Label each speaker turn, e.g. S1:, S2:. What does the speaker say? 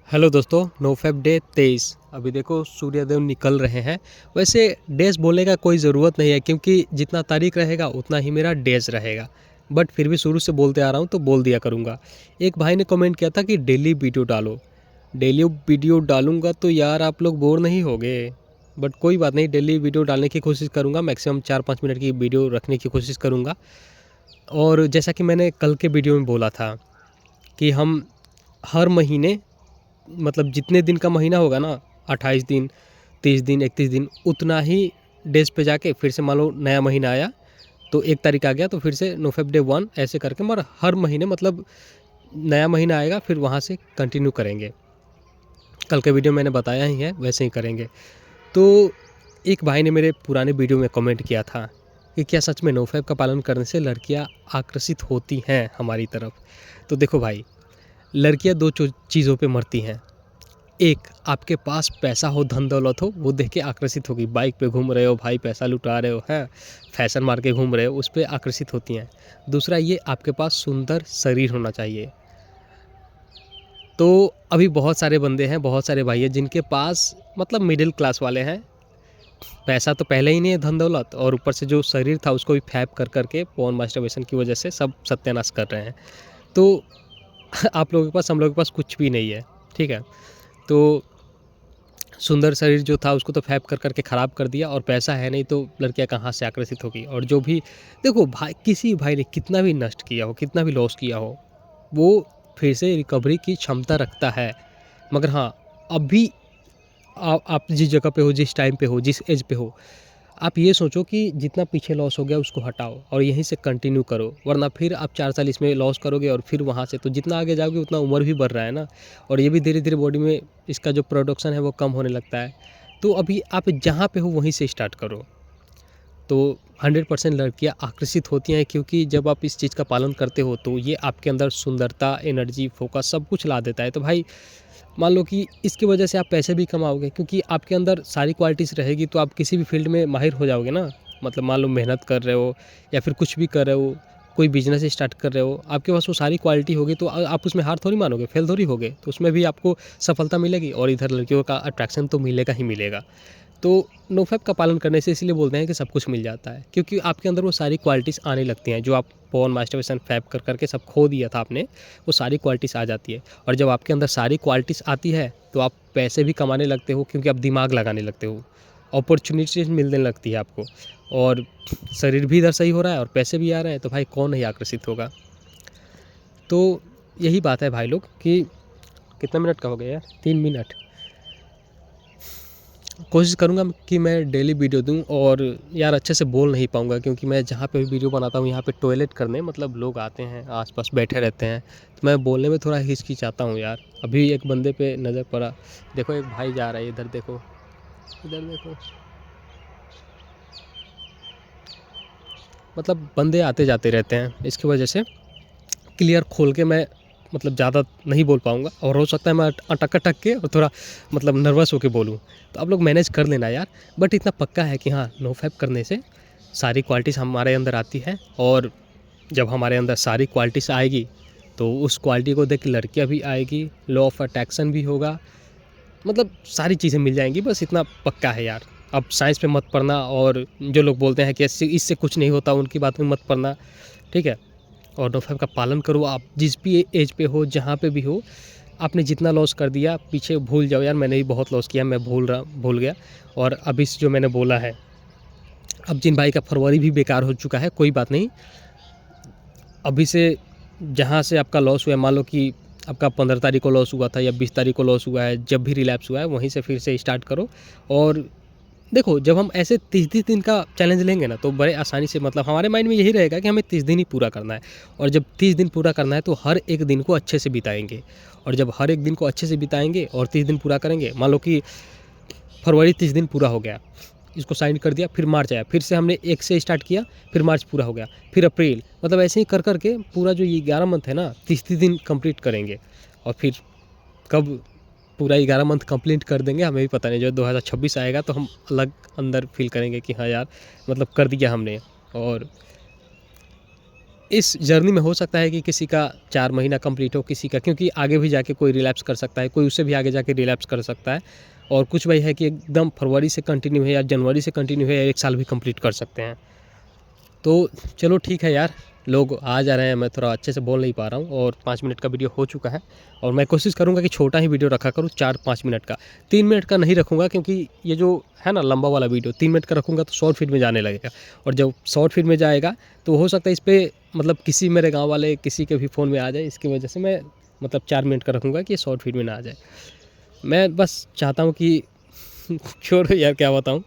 S1: Hello दोस्तों, नोफेब day 23। अभी देखो सूर्यदेव निकल रहे हैं। वैसे डेज़ बोलने का कोई ज़रूरत नहीं है क्योंकि जितना तारीख रहेगा उतना ही मेरा डेज़ रहेगा। बट फिर भी शुरू से बोलते आ रहा हूँ तो बोल दिया करूँगा। एक भाई ने कमेंट किया था कि डेली वीडियो डालो। डेली वीडियो डालूँगा तो यार आप लोग बोर नहीं होगे। बट कोई बात नहीं, डेली वीडियो डालने की कोशिश करूँगा। मैक्सिमम 4-5 मिनट की वीडियो रखने की कोशिश करूँगा। और जैसा कि मैंने कल के वीडियो में बोला था कि हम हर महीने मतलब जितने दिन का महीना होगा ना, 28 दिन, 30 दिन, 31 दिन, उतना ही डेज़ पे जाके फिर से मान लो नया महीना आया तो 1 तारीख आ गया तो फिर से नोफेब डे 1 ऐसे करके मगर हर महीने मतलब नया महीना आएगा फिर वहाँ से कंटिन्यू करेंगे। कल के वीडियो मैंने बताया ही है, वैसे ही करेंगे। तो एक भाई ने मेरे पुराने वीडियो में कमेंट किया था कि क्या सच में नोफेब का पालन करने से लड़कियाँ आकर्षित होती हैं हमारी तरफ? तो देखो भाई, लड़कियाँ 2 चीज़ों पे मरती हैं। एक, आपके पास पैसा हो, धन दौलत हो, वो देख के आकर्षित होगी। बाइक पे घूम रहे हो भाई, पैसा लुटा रहे हो, हैं, फैशन मार के घूम रहे हो, उस पे आकर्षित होती हैं। दूसरा ये, आपके पास सुंदर शरीर होना चाहिए। तो अभी बहुत सारे बंदे हैं, बहुत सारे भाई हैं जिनके पास मतलब मिडिल क्लास वाले हैं, पैसा तो पहले ही नहीं है, धन दौलत, और ऊपर से जो शरीर था उसको भी फैप कर करके पोर्न मास्टरबेशन की वजह से सब सत्यानाश कर रहे हैं। तो आप लोगों के पास, हम लोगों के पास कुछ भी नहीं है, ठीक है? तो सुंदर शरीर जो था उसको तो फैप कर करके ख़राब कर दिया, और पैसा है नहीं तो लड़कियां कहाँ से आकर्षित होगी। और जो भी देखो भाई, किसी भाई ने कितना भी नष्ट किया हो, कितना भी लॉस किया हो, वो फिर से रिकवरी की क्षमता रखता है। मगर हाँ, अभी आप जिस जगह पे हो, जिस टाइम पे हो, जिस एज पे हो, आप ये सोचो कि जितना पीछे लॉस हो गया उसको हटाओ और यहीं से कंटिन्यू करो, वरना फिर आप 4 साल इसमें लॉस करोगे और फिर वहाँ से तो जितना आगे जाओगे उतना उम्र भी बढ़ रहा है ना, और ये भी धीरे धीरे बॉडी में इसका जो प्रोडक्शन है वो कम होने लगता है। तो अभी आप जहाँ पे हो वहीं से स्टार्ट करो। तो 100% लड़कियाँ आकर्षित होती हैं क्योंकि जब आप इस चीज़ का पालन करते हो तो ये आपके अंदर सुंदरता, एनर्जी, फोकस सब कुछ ला देता है। तो भाई मान लो कि इसकी वजह से आप पैसे भी कमाओगे क्योंकि आपके अंदर सारी क्वालिटीज़ रहेगी तो आप किसी भी फील्ड में माहिर हो जाओगे ना। मतलब मान लो मेहनत कर रहे हो या फिर कुछ भी कर रहे हो, कोई बिजनेस स्टार्ट कर रहे हो, आपके पास वो सारी क्वालिटी होगी तो आप उसमें हार थोड़ी मानोगे, फेल थोड़ी होगे, तो उसमें भी आपको सफलता मिलेगी और इधर लड़कियों का अट्रैक्शन तो मिलेगा ही मिलेगा। तो नोफेप का पालन करने से इसीलिए बोलते हैं कि सब कुछ मिल जाता है क्योंकि आपके अंदर वो सारी क्वालिटीज़ आने लगती हैं जो आप पोर्न मास्टरबेशन फैप कर करके सब खो दिया था आपने, वो सारी क्वालिटीज़ आ जाती है। और जब आपके अंदर सारी क्वालिटीज़ आती है तो आप पैसे भी कमाने लगते हो क्योंकि आप दिमाग लगाने लगते हो, अपॉर्चुनिटीज़ मिलने लगती है आपको, और शरीर भी इधर सही हो रहा है और पैसे भी आ रहे हैं, तो भाई कौन नहीं आकर्षित होगा। तो यही बात है भाई लोग कि कितना मिनट का हो गया यार, 3 मिनट। कोशिश करूँगा कि मैं डेली वीडियो दूँ, और यार अच्छे से बोल नहीं पाऊँगा क्योंकि मैं जहाँ पे भी वीडियो बनाता हूँ यहाँ पे टॉयलेट करने मतलब लोग आते हैं, आस-पास बैठे रहते हैं, तो मैं बोलने में थोड़ा हिचकिचाता हूँ यार। अभी एक बंदे पे नज़र पड़ा, देखो एक भाई जा रहा है, इधर देखो, इधर देखो। मतलब बंदे आते-जाते रहते हैं, इसकी वजह से क्लियर खोल के मैं मतलब ज़्यादा नहीं बोल पाऊँगा, और हो सकता है मैं अटक-अटक के और थोड़ा मतलब नर्वस होके बोलूँ। तो आप लोग मैनेज कर लेना यार। बट इतना पक्का है कि हाँ, नोफेप करने से सारी क्वालिटीज़ हमारे अंदर आती है, और जब हमारे अंदर सारी क्वालिटीज़ आएगी, तो उस क्वालिटी को देख के लड़कियाँ भी आएगी, लॉ ऑफ अट्रैक्शन भी होगा, मतलब सारी चीज़ें मिल जाएँगी, बस इतना पक्का है यार। अब साइंस पे मत पड़ना, और जो लोग बोलते हैं कि इससे इससे कुछ नहीं होता, उनकी बात में मत पड़ना, ठीक है? और नोफेप का पालन करो, आप जिस भी एज पे हो, जहाँ पे भी हो। आपने जितना लॉस कर दिया पीछे भूल जाओ यार, मैंने भी बहुत लॉस किया, मैं भूल गया। और अभी से जो मैंने बोला है, अब जिन भाई का फरवरी भी बेकार हो चुका है, कोई बात नहीं, अभी से जहाँ से आपका लॉस हुआ है, मान लो कि आपका 15 तारीख को लॉस हुआ था या 20 तारीख को लॉस हुआ है, जब भी रिलैप्स हुआ है वहीं से फिर से स्टार्ट करो। और देखो, जब हम ऐसे 30 दिन का चैलेंज लेंगे ना तो बड़े आसानी से, मतलब हमारे माइंड में यही रहेगा कि हमें 30 दिन ही पूरा करना है, और जब 30 दिन पूरा करना है तो हर एक दिन को अच्छे से बिताएंगे, और जब हर एक दिन को अच्छे से बिताएंगे और 30 दिन पूरा करेंगे, मान लो कि फरवरी 30 दिन पूरा हो गया, इसको साइन कर दिया, फिर मार्च आया, फिर से हमने 1 से स्टार्ट किया, फिर मार्च पूरा हो गया, फिर अप्रैल, मतलब ऐसे ही कर करके पूरा जो ये 11 मंथ है ना, 30 दिन कंप्लीट करेंगे। और फिर कब पूरा 11 मंथ कंप्लीट कर देंगे हमें भी पता नहीं, जो 2026 आएगा तो हम अलग अंदर फील करेंगे कि हाँ यार, मतलब कर दिया हमने। और इस जर्नी में हो सकता है कि किसी का 4 महीना कंप्लीट हो, किसी का, क्योंकि आगे भी जाके कोई रिलैप्स कर सकता है, कोई उससे भी आगे जाके रिलैप्स कर सकता है। और कुछ भाई है कि एकदम फरवरी से कंटिन्यू है या जनवरी से कंटिन्यू है या 1 साल भी कंप्लीट कर सकते हैं। तो चलो ठीक है यार, लोग आ जा रहे हैं, मैं थोड़ा अच्छे से बोल नहीं पा रहा हूँ और 5 मिनट का वीडियो हो चुका है और मैं कोशिश करूँगा कि छोटा ही वीडियो रखा करूँ, 4-5 मिनट का। 3 मिनट का नहीं रखूँगा, क्योंकि ये जो है ना लंबा वाला वीडियो 3 मिनट का रखूँगा तो शॉर्ट फीड में जाने लगेगा, और जब शॉर्ट फीड में जाएगा तो हो सकता है इस पे मतलब किसी मेरे गाँव वाले किसी के भी फ़ोन में आ जाए, इसकी वजह से मैं मतलब 4 मिनट का रखूँगा कि ये शॉर्ट फीड में ना आ जाए। मैं बस चाहता हूँ कि छोड़ो यार क्या बताऊँ।